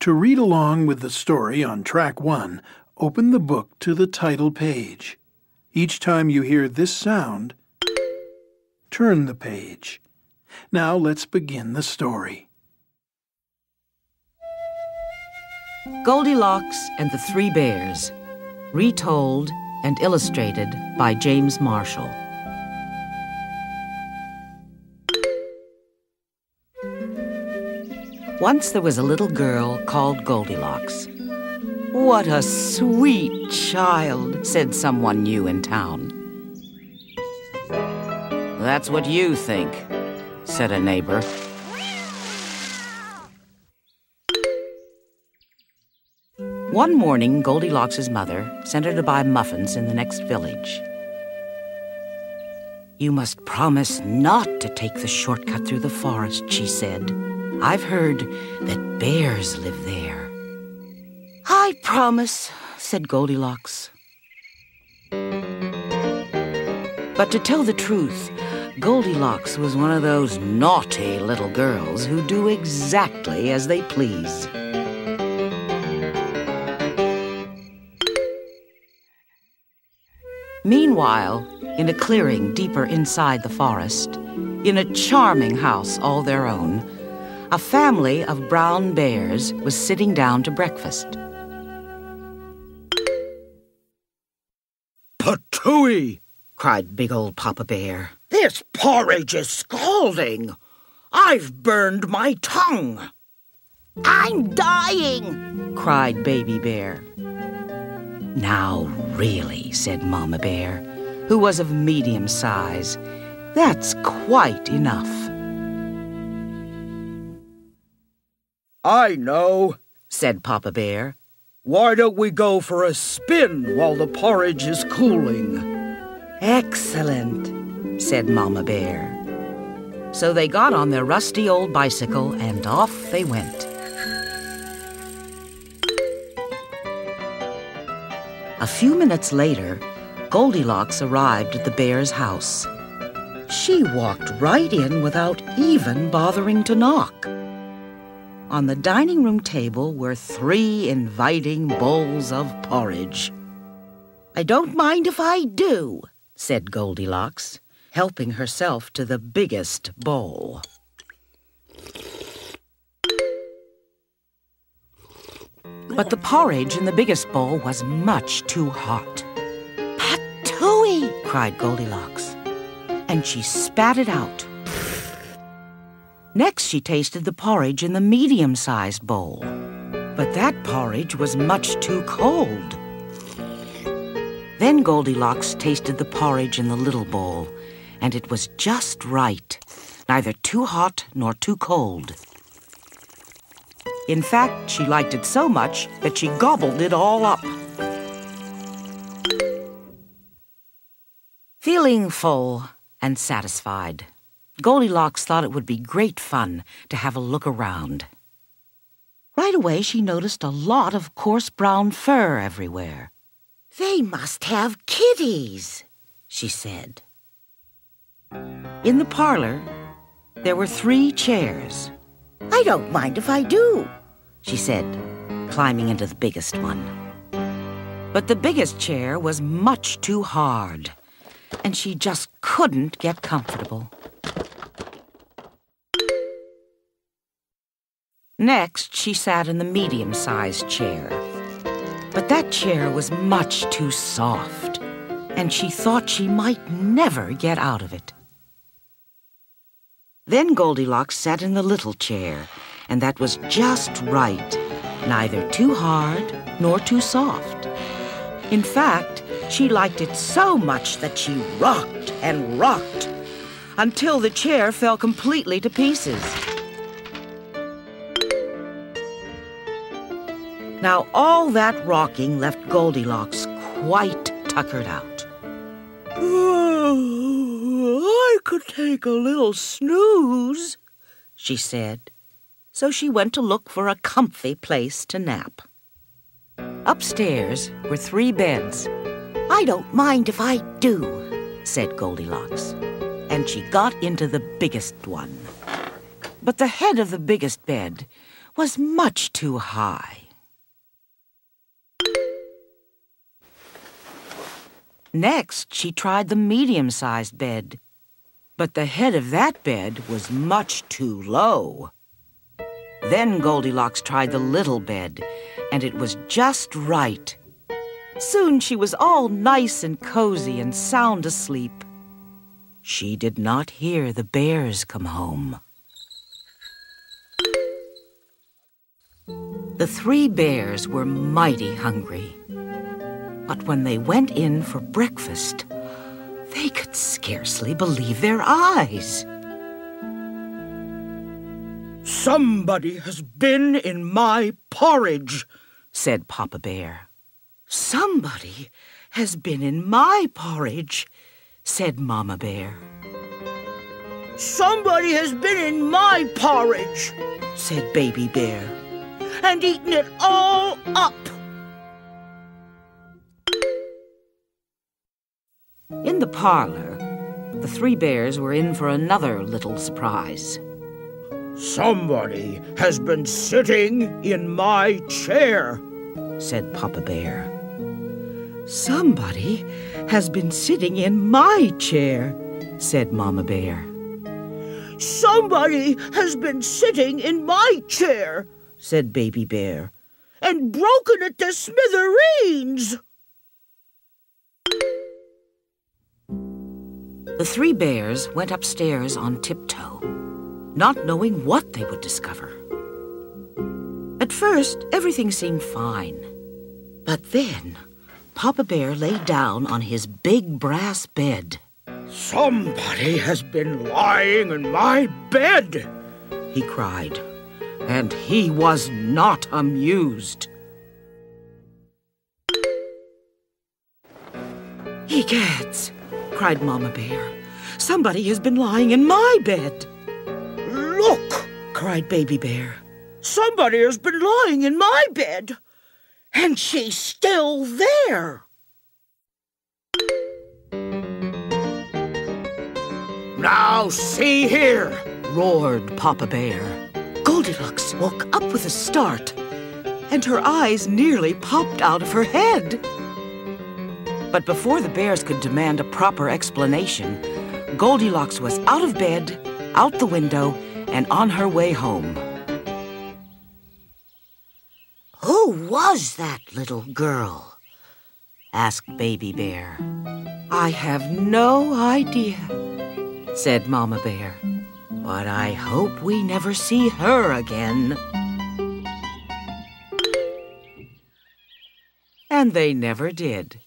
To read along with the story on track 1, open the book to the title page. Each time you hear this sound, turn the page. Now let's begin the story. Goldilocks and the Three Bears, retold and illustrated by James Marshall. Once there was a little girl called Goldilocks. "What a sweet child," said someone new in town. "That's what you think," said a neighbor. One morning, Goldilocks' mother sent her to buy muffins in the next village. "You must promise not to take the shortcut through the forest," she said. "I've heard that bears live there." "I promise," said Goldilocks. But to tell the truth, Goldilocks was one of those naughty little girls who do exactly as they please. Meanwhile, in a clearing deeper inside the forest, in a charming house all their own, a family of brown bears was sitting down to breakfast. "Patooey!" cried big old Papa Bear. "This porridge is scalding. I've burned my tongue." "I'm dying!" cried Baby Bear. "Now, really," said Mama Bear, who was of medium size, "that's quite enough." "I know," said Papa Bear. "Why don't we go for a spin while the porridge is cooling?" "Excellent," said Mama Bear. So they got on their rusty old bicycle and off they went. A few minutes later, Goldilocks arrived at the bear's house. She walked right in without even bothering to knock. On the dining room table were 3 inviting bowls of porridge. "I don't mind if I do," said Goldilocks, helping herself to the biggest bowl. But the porridge in the biggest bowl was much too hot. "Patooey!" cried Goldilocks, and she spat it out. Next, she tasted the porridge in the medium-sized bowl, but that porridge was much too cold. Then Goldilocks tasted the porridge in the little bowl, and it was just right, neither too hot nor too cold. In fact, she liked it so much that she gobbled it all up. Feeling full and satisfied, Goldilocks thought it would be great fun to have a look around. Right away, she noticed a lot of coarse brown fur everywhere. "They must have kitties," she said. In the parlor, there were 3 chairs. "I don't mind if I do," she said, climbing into the biggest one. But the biggest chair was much too hard, and she just couldn't get comfortable. Next, she sat in the medium-sized chair. But that chair was much too soft, and she thought she might never get out of it. Then Goldilocks sat in the little chair, and that was just right, neither too hard nor too soft. In fact, she liked it so much that she rocked and rocked until the chair fell completely to pieces. Now, all that rocking left Goldilocks quite tuckered out. "I could take a little snooze," she said. So she went to look for a comfy place to nap. Upstairs were 3 beds. "I don't mind if I do," said Goldilocks, and she got into the biggest one. But the head of the biggest bed was much too high. Next, she tried the medium-sized bed, but the head of that bed was much too low. Then Goldilocks tried the little bed, and it was just right. Soon she was all nice and cozy and sound asleep. She did not hear the bears come home. The 3 bears were mighty hungry. But when they went in for breakfast, they could scarcely believe their eyes. "Somebody has been in my porridge," said Papa Bear. "Somebody has been in my porridge," said Mama Bear. "Somebody has been in my porridge," said Baby Bear. "and eaten it all up." In the parlor, the 3 bears were in for another little surprise. "Somebody has been sitting in my chair," said Papa Bear. "Somebody has been sitting in my chair," said Mama Bear. "Somebody has been sitting in my chair," said Baby Bear. "and broken it to smithereens." The 3 bears went upstairs on tiptoe, not knowing what they would discover. At first, everything seemed fine. But then, Papa Bear lay down on his big brass bed. "Somebody has been lying in my bed," he cried, and he was not amused. "Egads!" cried Mama Bear. "Somebody has been lying in my bed." "Look!" cried Baby Bear. "Somebody has been lying in my bed, and she's still there." "Now see here!" roared Papa Bear. Goldilocks woke up with a start, and her eyes nearly popped out of her head. But before the bears could demand a proper explanation, Goldilocks was out of bed, out the window, and on her way home. Who was that little girl? asked Baby Bear. "I have no idea," said Mama Bear. "But I hope we never see her again." And they never did.